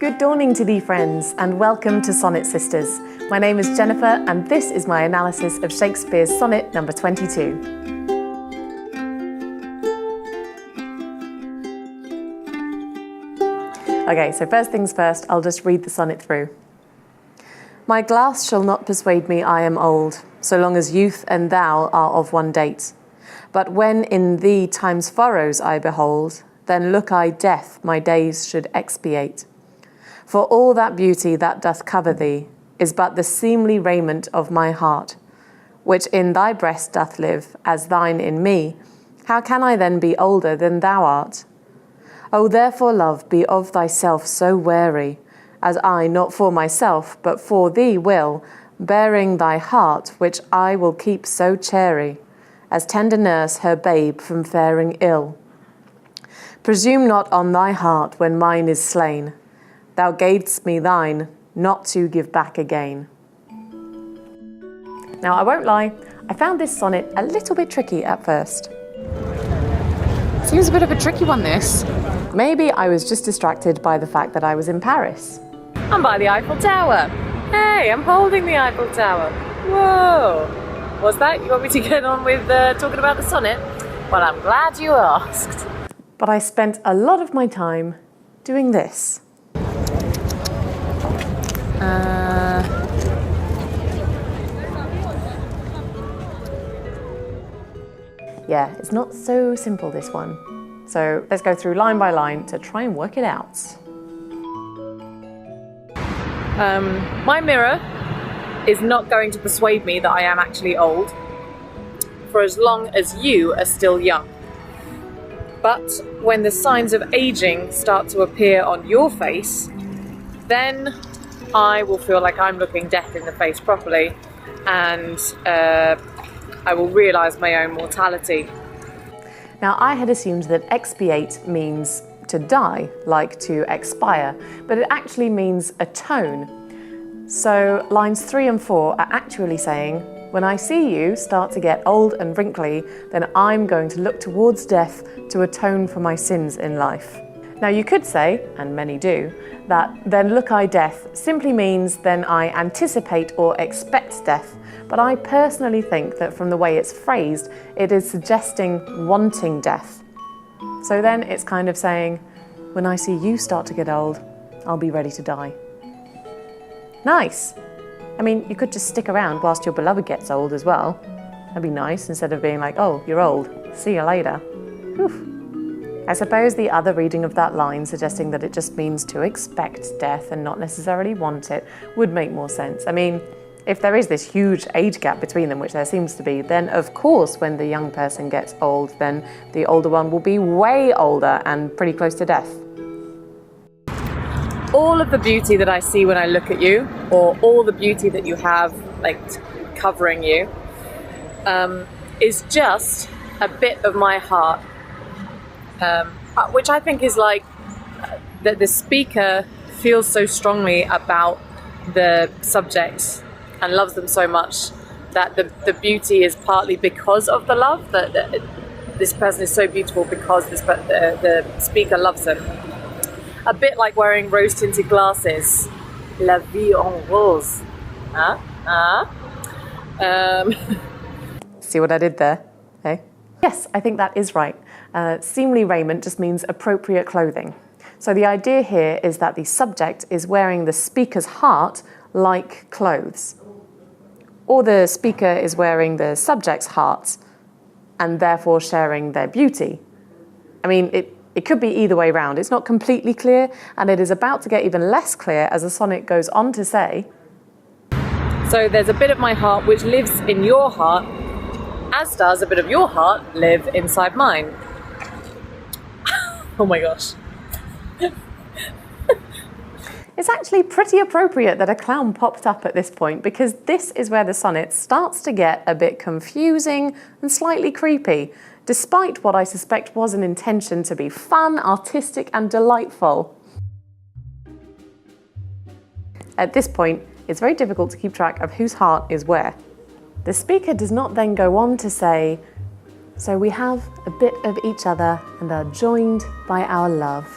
Good dawning to thee, friends, and welcome to Sonnet Sisters. My name is Jennifer, and this is my analysis of Shakespeare's Sonnet number 22. Okay, so first things first, I'll just read the sonnet through. My glass shall not persuade me I am old, so long as youth and thou are of one date. But when in thee time's furrows I behold, then look I death my days should expiate. For all that beauty that doth cover thee is but the seemly raiment of my heart, which in thy breast doth live, as thine in me. How can I then be older than thou art? O therefore, love, be of thyself so wary, as I, not for myself, but for thee will, bearing thy heart, which I will keep so chary, as tender nurse her babe from faring ill. Presume not on thy heart when mine is slain. Thou gavest me thine, not to give back again. Now, I won't lie, I found this sonnet a little bit tricky at first. Seems a bit of a tricky one, this. Maybe I was just distracted by the fact that I was in Paris. I'm by the Eiffel Tower. Hey, I'm holding the Eiffel Tower. Whoa. What's that? You want me to get on with talking about the sonnet? Well, I'm glad you asked. But I spent a lot of my time doing this. Yeah, it's not so simple, this one. So let's go through line by line to try and work it out. My mirror is not going to persuade me that I am actually old, for as long as you are still young. But when the signs of aging start to appear on your face, then I will feel like I'm looking death in the face properly, and I will realise my own mortality. Now, I had assumed that expiate means to die, like to expire, but it actually means atone. So lines 3 and 4 are actually saying, when I see you start to get old and wrinkly, then I'm going to look towards death to atone for my sins in life. Now, you could say, and many do, that then look I death simply means then I anticipate or expect death. But I personally think that from the way it's phrased, it is suggesting wanting death. So then it's kind of saying, when I see you start to get old, I'll be ready to die. Nice. I mean, you could just stick around whilst your beloved gets old as well. That'd be nice, instead of being like, oh, you're old, see you later. Whew. I suppose the other reading of that line, suggesting that it just means to expect death and not necessarily want it, would make more sense. I mean, if there is this huge age gap between them, which there seems to be, then of course when the young person gets old, then the older one will be way older and pretty close to death. All of the beauty that I see when I look at you, or all the beauty that you have like covering you, is just a bit of my heart, which I think is like that the speaker feels so strongly about the subject and loves them so much that the beauty is partly because of the love, that this person is so beautiful because the speaker loves them. A bit like wearing rose-tinted glasses. La vie en rose. See what I did there? Hey? Yes, I think that is right. Seemly raiment just means appropriate clothing. So the idea here is that the subject is wearing the speaker's heart like clothes. Or the speaker is wearing the subject's heart and therefore sharing their beauty. I mean, it could be either way round. It's not completely clear, and it is about to get even less clear as the sonnet goes on to say, so there's a bit of my heart which lives in your heart, as does a bit of your heart live inside mine. Oh my gosh. It's actually pretty appropriate that a clown popped up at this point, because this is where the sonnet starts to get a bit confusing and slightly creepy, despite what I suspect was an intention to be fun, artistic, and delightful. At this point, it's very difficult to keep track of whose heart is where. The speaker does not then go on to say, so we have a bit of each other and are joined by our love.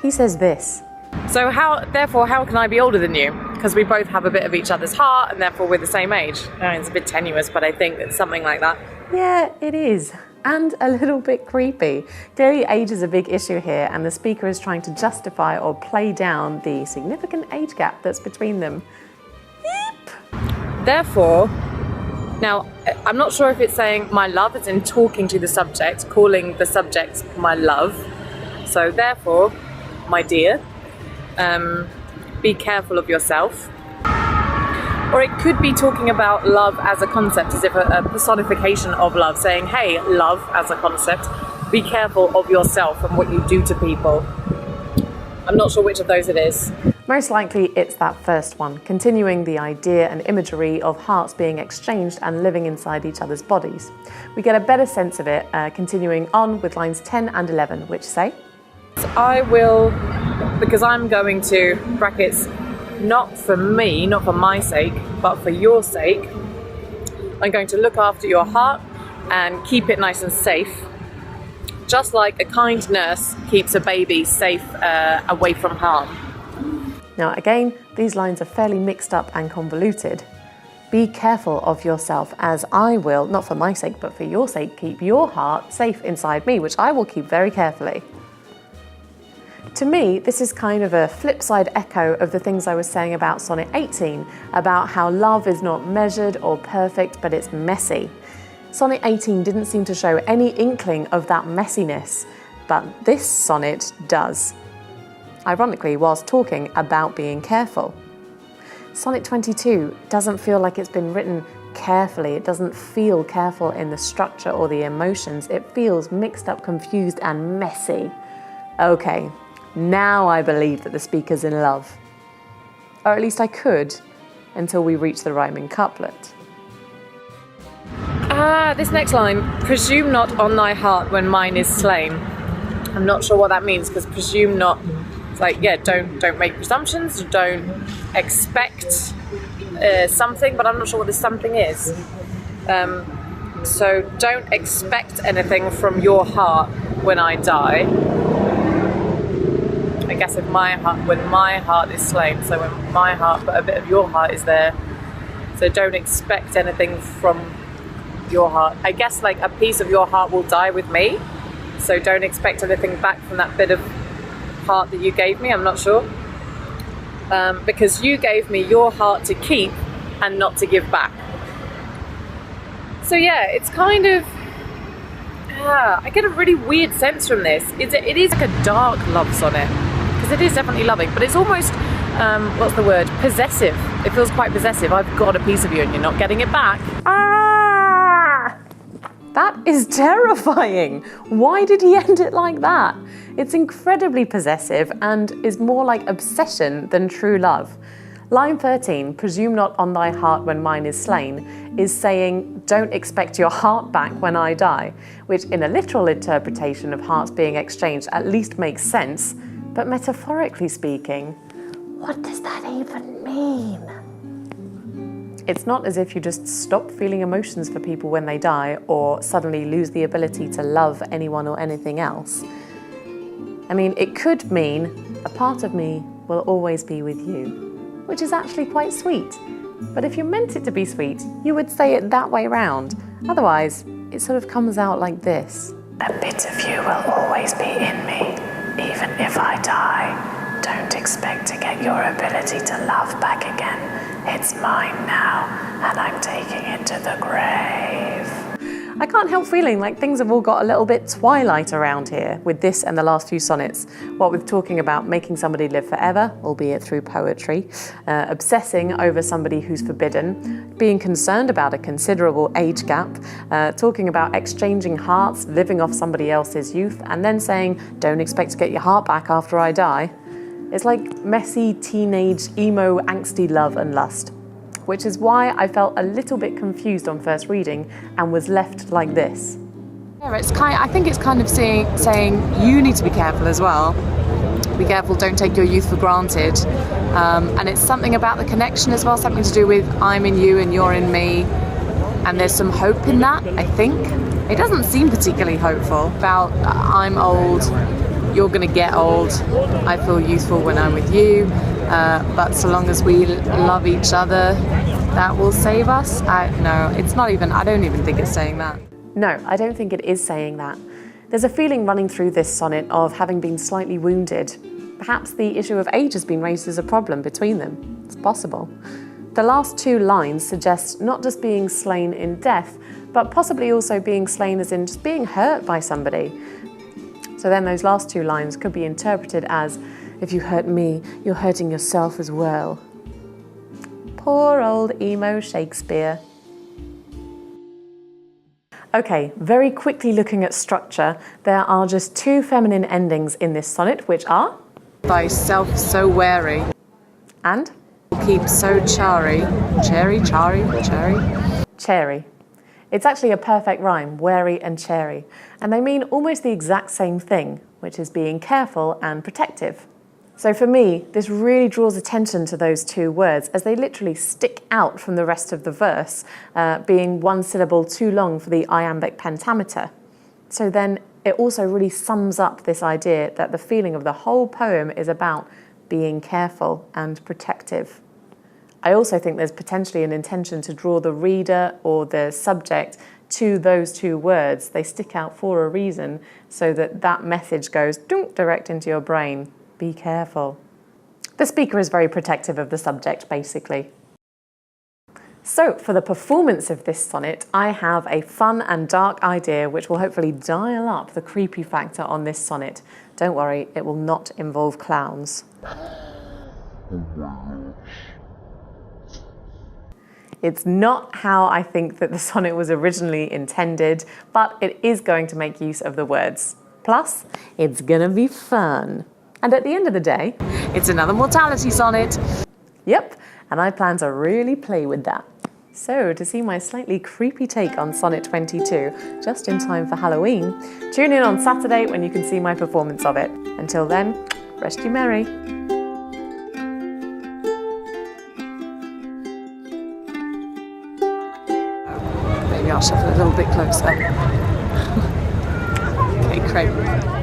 He says this, So therefore, how can I be older than you? Because we both have a bit of each other's heart, and therefore we're the same age. It's a bit tenuous, but I think it's something like that. Yeah, it is. And a little bit creepy. Clearly age is a big issue here, and the speaker is trying to justify or play down the significant age gap that's between them. Yep. Therefore, now I'm not sure if it's saying my love as in talking to the subject, calling the subject my love. So therefore, my dear, be careful of yourself. Or it could be talking about love as a concept, as if a personification of love, saying, hey, love as a concept, be careful of yourself and what you do to people. I'm not sure which of those it is. Most likely it's that first one, continuing the idea and imagery of hearts being exchanged and living inside each other's bodies. We get a better sense of it continuing on with lines 10 and 11, which say, I will, because I'm going to, brackets, not for me, not for my sake, but for your sake, I'm going to look after your heart and keep it nice and safe, just like a kind nurse keeps a baby safe away from harm. Now again, these lines are fairly mixed up and convoluted. Be careful of yourself, as I will, not for my sake, but for your sake, keep your heart safe inside me, which I will keep very carefully. To me, this is kind of a flip side echo of the things I was saying about Sonnet 18, about how love is not measured or perfect, but it's messy. Sonnet 18 didn't seem to show any inkling of that messiness, but this sonnet does. Ironically, whilst talking about being careful. Sonnet 22 doesn't feel like it's been written carefully. It doesn't feel careful in the structure or the emotions. It feels mixed up, confused, and messy. Okay. Now I believe that the speaker's in love. Or at least I could, until we reach the rhyming couplet. This next line, presume not on thy heart when mine is slain. I'm not sure what that means, because presume not, it's like, yeah, don't make presumptions, don't expect something, but I'm not sure what this something is. So don't expect anything from your heart when I die. I guess when my heart is slain, so when my heart, but a bit of your heart is there, so don't expect anything from your heart. I guess like a piece of your heart will die with me, so don't expect anything back from that bit of heart that you gave me. I'm not sure, because you gave me your heart to keep and not to give back. So yeah, it's kind of, I get a really weird sense from this. It is like a dark love sonnet, because it is definitely loving, but it's almost, what's the word, possessive. It feels quite possessive. I've got a piece of you and you're not getting it back. That is terrifying. Why did he end it like that? It's incredibly possessive and is more like obsession than true love. Line 13, presume not on thy heart when mine is slain, is saying, don't expect your heart back when I die, which in a literal interpretation of hearts being exchanged at least makes sense, but metaphorically speaking, what does that even mean? It's not as if you just stop feeling emotions for people when they die or suddenly lose the ability to love anyone or anything else. I mean, it could mean a part of me will always be with you, which is actually quite sweet. But if you meant it to be sweet, you would say it that way round. Otherwise, it sort of comes out like this. A bit of you will always be in me, even if I die. Don't expect to get your ability to love back again. It's mine now, and I'm taking it to the grave. I can't help feeling like things have all got a little bit Twilight around here with this and the last few sonnets. What with talking about making somebody live forever, albeit through poetry, obsessing over somebody who's forbidden, being concerned about a considerable age gap, talking about exchanging hearts, living off somebody else's youth, and then saying, don't expect to get your heart back after I die. It's like messy, teenage, emo, angsty love and lust, which is why I felt a little bit confused on first reading and was left like this. Yeah, I think it's kind of saying you need to be careful as well. Be careful, don't take your youth for granted. And it's something about the connection as well, something to do with I'm in you and you're in me. And there's some hope in that, I think. It doesn't seem particularly hopeful about I'm old, you're going to get old. I feel youthful when I'm with you, but so long as we love each other, that will save us. It's not even, I don't even think it's saying that. No, I don't think it is saying that. There's a feeling running through this sonnet of having been slightly wounded. Perhaps the issue of age has been raised as a problem between them. It's possible. The last two lines suggest not just being slain in death, but possibly also being slain as in just being hurt by somebody. So then those last two lines could be interpreted as, if you hurt me, you're hurting yourself as well. Poor old emo Shakespeare. Okay, very quickly looking at structure, there are just two feminine endings in this sonnet, which are thyself so wary and keep so chary. Cherry. It's actually a perfect rhyme, wary and chary, and they mean almost the exact same thing, which is being careful and protective. So for me, this really draws attention to those two words as they literally stick out from the rest of the verse, being one syllable too long for the iambic pentameter. So then it also really sums up this idea that the feeling of the whole poem is about being careful and protective. I also think there's potentially an intention to draw the reader or the subject to those two words. They stick out for a reason so that that message goes direct into your brain. Be careful. The speaker is very protective of the subject, basically. So for the performance of this sonnet, I have a fun and dark idea which will hopefully dial up the creepy factor on this sonnet. Don't worry, it will not involve clowns. It's not how I think that the sonnet was originally intended, but it is going to make use of the words. Plus, it's gonna be fun. And at the end of the day, it's another mortality sonnet. Yep, and I plan to really play with that. So, to see my slightly creepy take on Sonnet 22, just in time for Halloween, tune in on Saturday when you can see my performance of it. Until then, rest you merry. Maybe I'll shuffle a little bit closer. Okay, great.